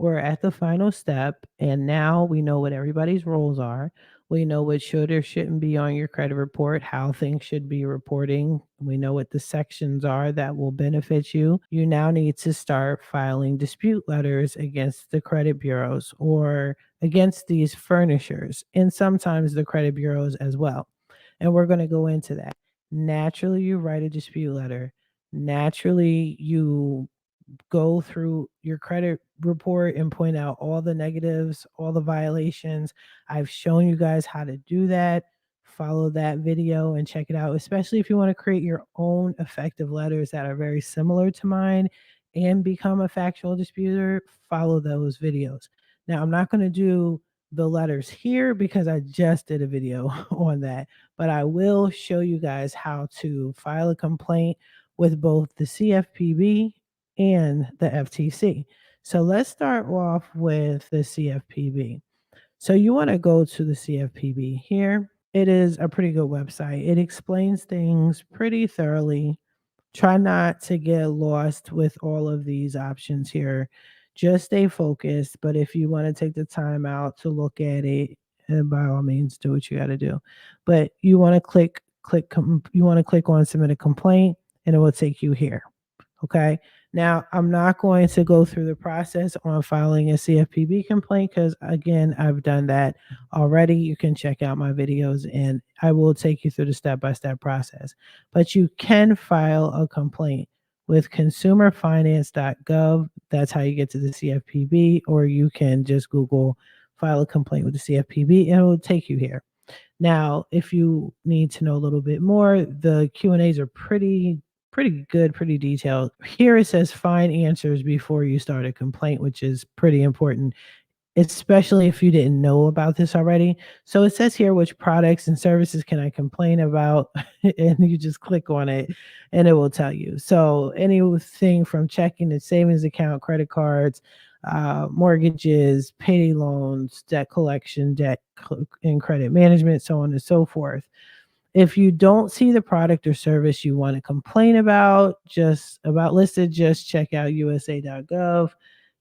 we're at the final step, and now we know what everybody's roles are. We know what should or shouldn't be on your credit report, how things should be reporting. We know what the sections are that will benefit you. You now need to start filing dispute letters against the credit bureaus or against these furnishers, and sometimes the credit bureaus as well. And we're going to go into that. Naturally, you write a dispute letter. Naturally, you go through your credit report and point out all the negatives, all the violations. I've shown you guys how to do that. Follow that video and check it out, especially if you want to create your own effective letters that are very similar to mine and become a factual disputer. Follow those videos. Now, I'm not going to do the letters here because I just did a video on that, but I will show you guys how to file a complaint with both the CFPB and the FTC. So let's start off with the CFPB. So you want to go to the CFPB here. It is a pretty good website. It explains things pretty thoroughly. Try not to get lost with all of these options here. Just stay focused. But if you want to take the time out to look at it, and by all means, do what you got to do. But you want to you want to click on submit a complaint, and it will take you here. Okay. Now, I'm not going to go through the process on filing a CFPB complaint because, again, I've done that already. You can check out my videos and I will take you through the step by step process. But you can file a complaint with consumerfinance.gov. That's how you get to the CFPB, or you can just Google file a complaint with the CFPB and it will take you here. Now, if you need to know a little bit more, the Q&As are pretty good, pretty detailed. Here it says find answers before you start a complaint, which is pretty important, especially if you didn't know about this already. So it says here, which products and services can I complain about? And you just click on it and it will tell you. So anything from checking and savings account, credit cards, mortgages, payday loans, debt collection, and credit management, so on and so forth. If you don't see the product or service you want to complain about, just about listed, just check out usa.gov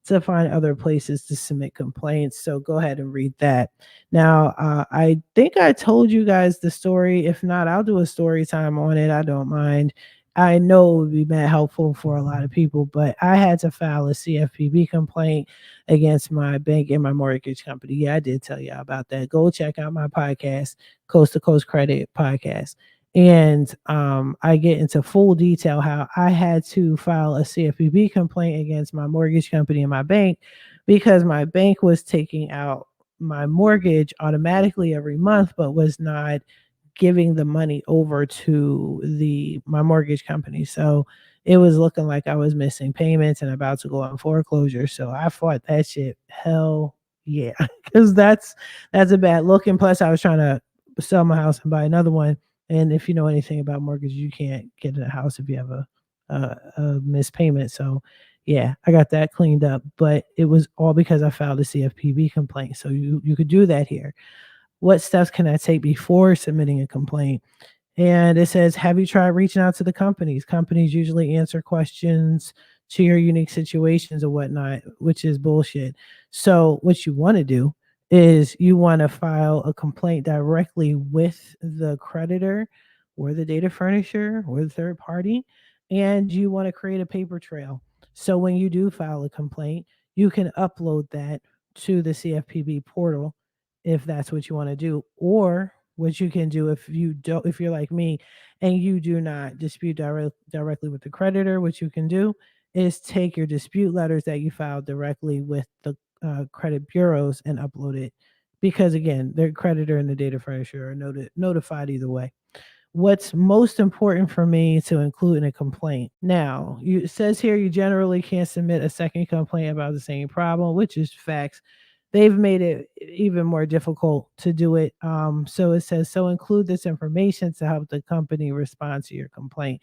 to find other places to submit complaints. So go ahead and read that. Now, I think I told you guys the story. If not, I'll do a story time on it. I don't mind. I know it would be mad helpful for a lot of people, but I had to file a CFPB complaint against my bank and my mortgage company. Yeah, I did tell you about that. Go check out my podcast, Coast to Coast Credit Podcast. And I get into full detail how I had to file a CFPB complaint against my mortgage company and my bank because my bank was taking out my mortgage automatically every month, but was not giving the money over to my mortgage company. So it was looking like I was missing payments and about to go on foreclosure. So I fought that shit. Hell yeah, because that's a bad look. And plus, I was trying to sell my house and buy another one. And if you know anything about mortgage, you can't get in a house if you have a missed payment. So yeah, I got that cleaned up. But it was all because I filed a CFPB complaint. So you could do that here. What steps can I take before submitting a complaint? And it says, have you tried reaching out to the companies? Companies usually answer questions to your unique situations or whatnot, which is bullshit. So what you want to do is you want to file a complaint directly with the creditor or the data furnisher or the third party, and you want to create a paper trail. So when you do file a complaint, you can upload that to the CFPB portal if that's what you want to do, or what you can do if you're like me and you do not dispute directly with the creditor, what you can do is take your dispute letters that you filed directly with the credit bureaus and upload it, because again, the creditor and the data furnisher are notified either way. What's most important for me to include in a complaint? Now, it says here you generally can't submit a second complaint about the same problem, which is facts. They've made it even more difficult to do it. So it says, so include this information to help the company respond to your complaint.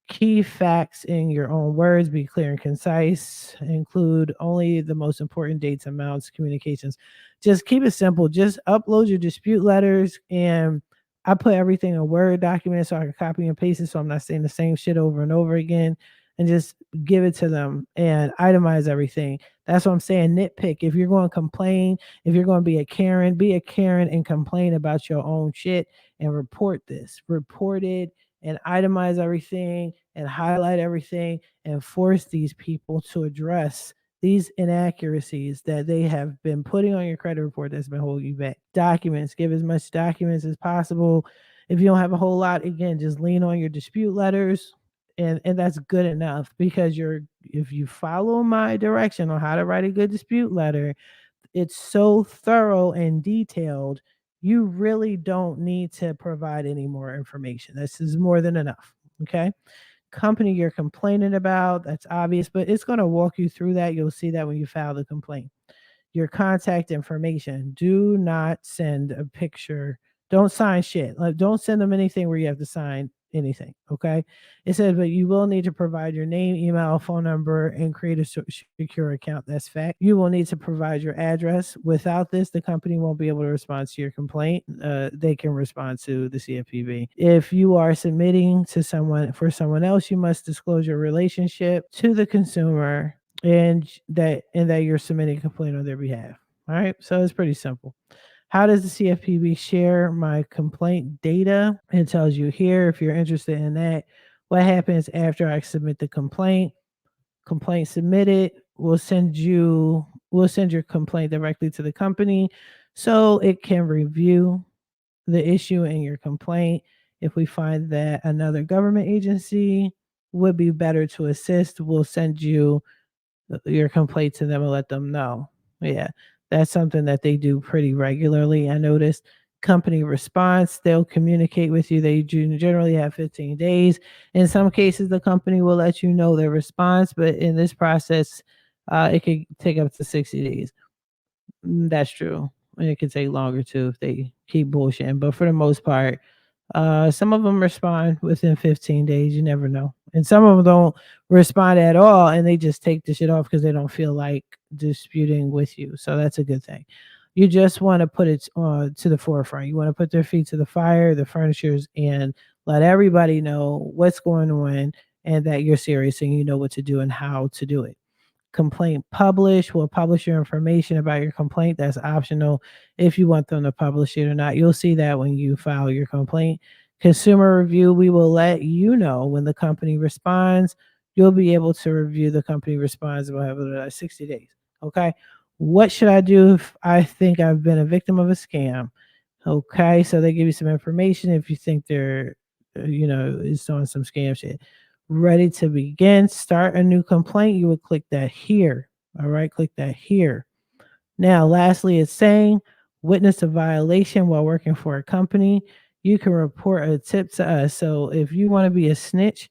Key facts in your own words, be clear and concise, include only the most important dates, amounts, communications. Just keep it simple. Just upload your dispute letters, and I put everything in a Word document so I can copy and paste it so I'm not saying the same shit over and over again. and just give it to them and itemize everything. That's what I'm saying. Nitpick. If you're going to complain, if you're going to be a Karen and complain about your own shit and report this. Report it and itemize everything and highlight everything and force these people to address these inaccuracies that they have been putting on your credit report that's been holding you back. Documents, give as much documents as possible. If you don't have a whole lot, again, just lean on your dispute letters, and that's good enough, because if you follow my direction on how to write a good dispute letter, it's so thorough and detailed. You really don't need to provide any more information. This is more than enough. Okay. Company you're complaining about, that's obvious, but it's going to walk you through that. You'll see that when you file the complaint. Your contact information. Do not send a picture. Don't sign shit. Like, don't send them anything where you have to sign anything. Okay. It says, but you will need to provide your name, email, phone number, and create a secure account. That's fact. You will need to provide your address. Without this, the company won't be able to respond to your complaint. They can respond to the CFPB. If you are submitting to someone for someone else, you must disclose your relationship to the consumer, and that you're submitting a complaint on their behalf. All right. So it's pretty simple. How does the CFPB share my complaint data? It tells you here, if you're interested in that. What happens after I submit the complaint? Complaint submitted. We'll send your complaint directly to the company so it can review the issue in your complaint. If we find that another government agency would be better to assist, we'll send your complaint to them and let them know. Yeah, that's something that they do pretty regularly. I noticed. Company response, they'll communicate with you. They generally have 15 days. In some cases, the company will let you know their response, but in this process, it could take up to 60 days. That's true. And it could take longer too if they keep bullshitting. But for the most part, some of them respond within 15 days. You never know. And some of them don't respond at all, and they just take the shit off because they don't feel like disputing with you. So that's a good thing. You just want to put it to the forefront. You want to put their feet to the fire, the furnitures, and let everybody know what's going on and that you're serious and you know what to do and how to do it. Complaint publish. We'll publish your information about your complaint. That's optional if you want them to publish it or not. You'll see that when you file your complaint. Consumer review. We will let you know when the company responds. You'll be able to review the company response about 60 days. Okay. What should I do if I think I've been a victim of a scam? Okay. So they give you some information if you think they're, is doing some scam shit. Ready to begin, start a new complaint, you would click that here. All right, click that here. Now, lastly, it's saying witness a violation while working for a company. You can report a tip to us. So if you want to be a snitch,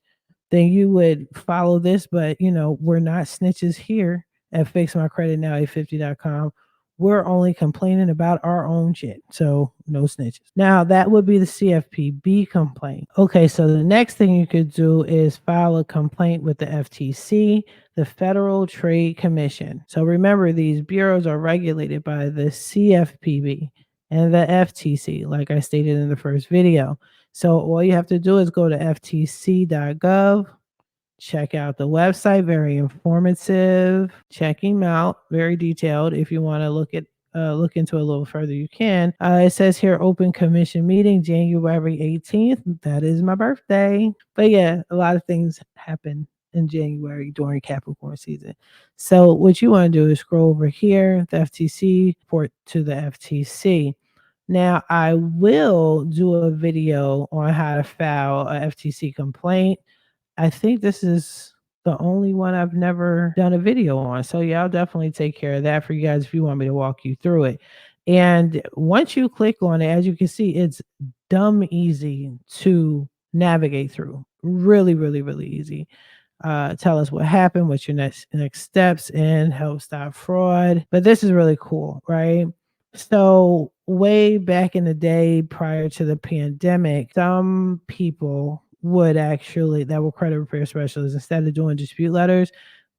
then you would follow this. But, we're not snitches here at fixmycreditnow850.com. We're only complaining about our own shit. So no snitches. Now, that would be the CFPB complaint. Okay, so the next thing you could do is file a complaint with the FTC, the Federal Trade Commission. So remember, these bureaus are regulated by the CFPB and the FTC, like I stated in the first video. So all you have to do is go to ftc.gov. Check out the website, very informative. Check him out, very detailed. If you want to look into it a little further, you can. It says here, open commission meeting January 18th. That is my birthday. But yeah, a lot of things happen in January during Capricorn season. So what you want to do is scroll over here, the FTC, report to the FTC. Now, I will do a video on how to file a FTC complaint. I think this is the only one I've never done a video on. So yeah, I'll definitely take care of that for you guys if you want me to walk you through it. And once you click on it, as you can see, it's dumb easy to navigate through. Really, really, really easy. Tell us what happened, what's your next steps, and help stop fraud. But this is really cool, right? So way back in the day prior to the pandemic, some people that were credit repair specialists, instead of doing dispute letters,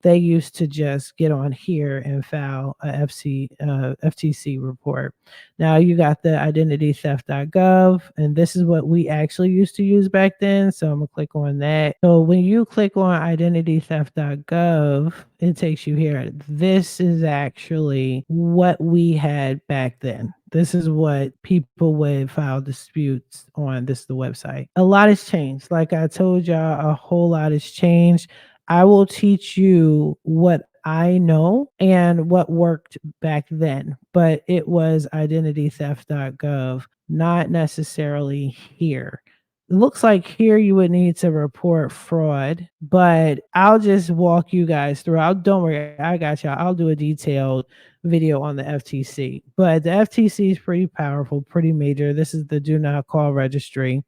they used to just get on here and file a FTC report. Now you got the identitytheft.gov, and this is what we actually used to use back then. So I'm gonna click on that. So when you click on identitytheft.gov, it takes you here. This is actually what we had back then. This is what people would file disputes on. This is the website. A lot has changed. Like I told y'all, a whole lot has changed. I will teach you what I know and what worked back then, but it was identitytheft.gov, not necessarily here. It looks like here you would need to report fraud, but I'll just walk you guys through. Don't worry, I got y'all. I'll do a detailed video on the FTC, but the FTC is pretty powerful, pretty major. This is the do not call registry.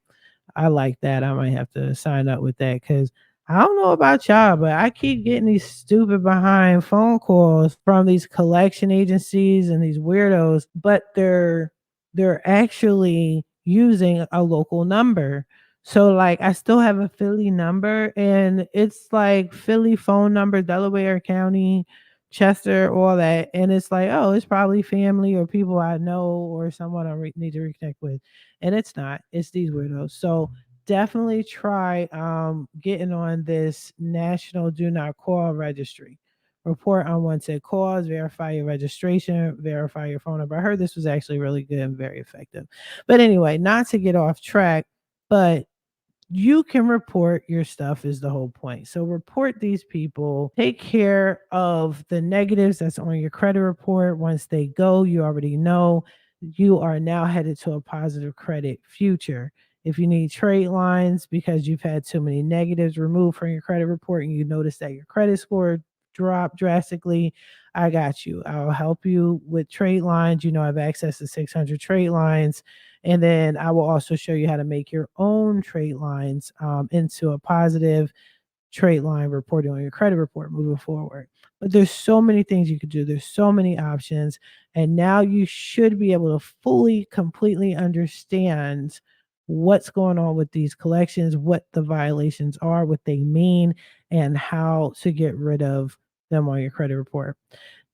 I like that. I might have to sign up with that because I don't know about y'all, but I keep getting these stupid behind phone calls from these collection agencies and these weirdos, but they're actually using a local number. So like I still have a Philly number and it's like Philly phone number, Delaware County, Chester, all that. And it's like, oh, it's probably family or people I know or someone need to reconnect with. And it's not, it's these weirdos. So definitely try getting on this national do not call registry. Report unwanted calls, verify your registration, verify your phone number. I heard this was actually really good and very effective. But anyway, not to get off track, but you can report your stuff is the whole point. So report these people, take care of the negatives that's on your credit report. Once they go, you already know you are now headed to a positive credit future. If you need trade lines because you've had too many negatives removed from your credit report and you notice that your credit score dropped drastically, I got you. I'll help you with trade lines. You know, I have access to 600 trade lines. And then I will also show you how to make your own trade lines into a positive trade line reporting on your credit report moving forward. But there's so many things you could do. There's so many options. And now you should be able to fully, completely understand what's going on with these collections, what the violations are, what they mean, and how to get rid of them on your credit report.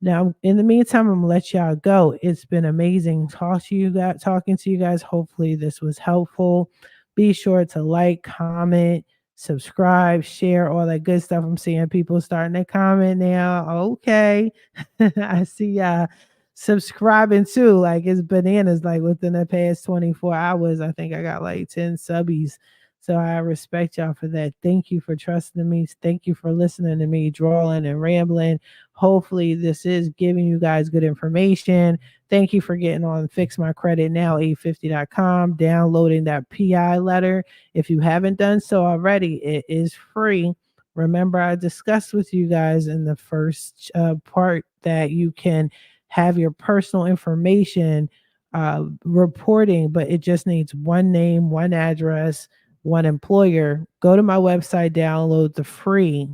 Now, in the meantime, I'm gonna let y'all go. It's been amazing talking to you guys. Hopefully, this was helpful. Be sure to like, comment, subscribe, share, all that good stuff. I'm seeing people starting to comment now. Okay. I see y'all subscribing too. Like it's bananas. Like within the past 24 hours, I think I got like 10 subbies. So I respect y'all for that. Thank you for trusting me. Thank you for listening to me drawling and rambling. Hopefully, this is giving you guys good information. Thank you for getting on Fix My Credit Now, 850.com, downloading that PI letter. If you haven't done so already, it is free. Remember, I discussed with you guys in the first part that you can have your personal information reporting, but it just needs one name, one address, one employer. Go to my website, download the free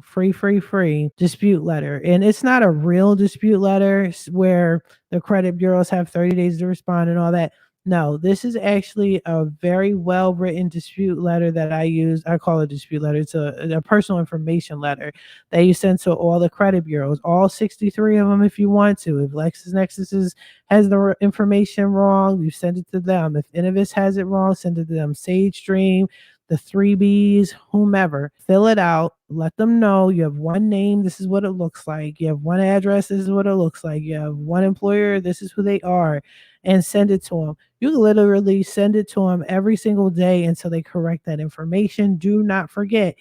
dispute letter. And it's not a real dispute letter where the credit bureaus have 30 days to respond and all that. No, this is actually a very well written dispute letter that I use. I call it a dispute letter. It's a personal information letter that you send to all the credit bureaus, all 63 of them if you want to. If LexisNexis has the information wrong, you send it to them. If Innovis has it wrong, send it to them. Sage Dream, the 3Bs, whomever, fill it out, let them know you have one name, this is what it looks like. You have one address, this is what it looks like. You have one employer, this is who they are, and send it to them. You can literally send it to them every single day until they correct that information. Do not forget,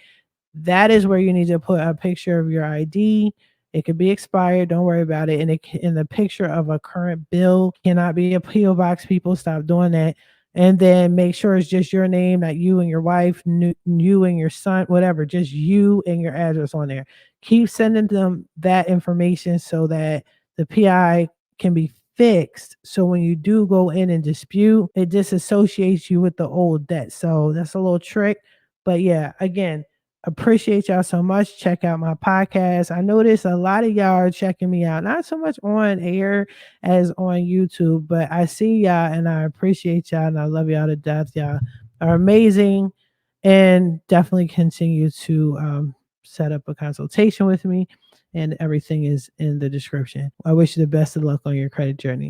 that is where you need to put a picture of your ID. It could be expired. Don't worry about it. And in the picture of a current bill cannot be a PO box. People stop doing that. And then make sure it's just your name, not you and your wife, you and your son, whatever. Just you and your address on there. Keep sending them that information so that the PI can be fixed. So when you do go in and dispute, it disassociates you with the old debt. So that's a little trick. But yeah, again, appreciate y'all so much. Check out my podcast. I notice a lot of y'all are checking me out, not so much on air as on YouTube, but I see y'all and I appreciate y'all and I love y'all to death. Y'all are amazing and definitely continue to set up a consultation with me. and everything is in the description. I wish you the best of luck on your credit journey.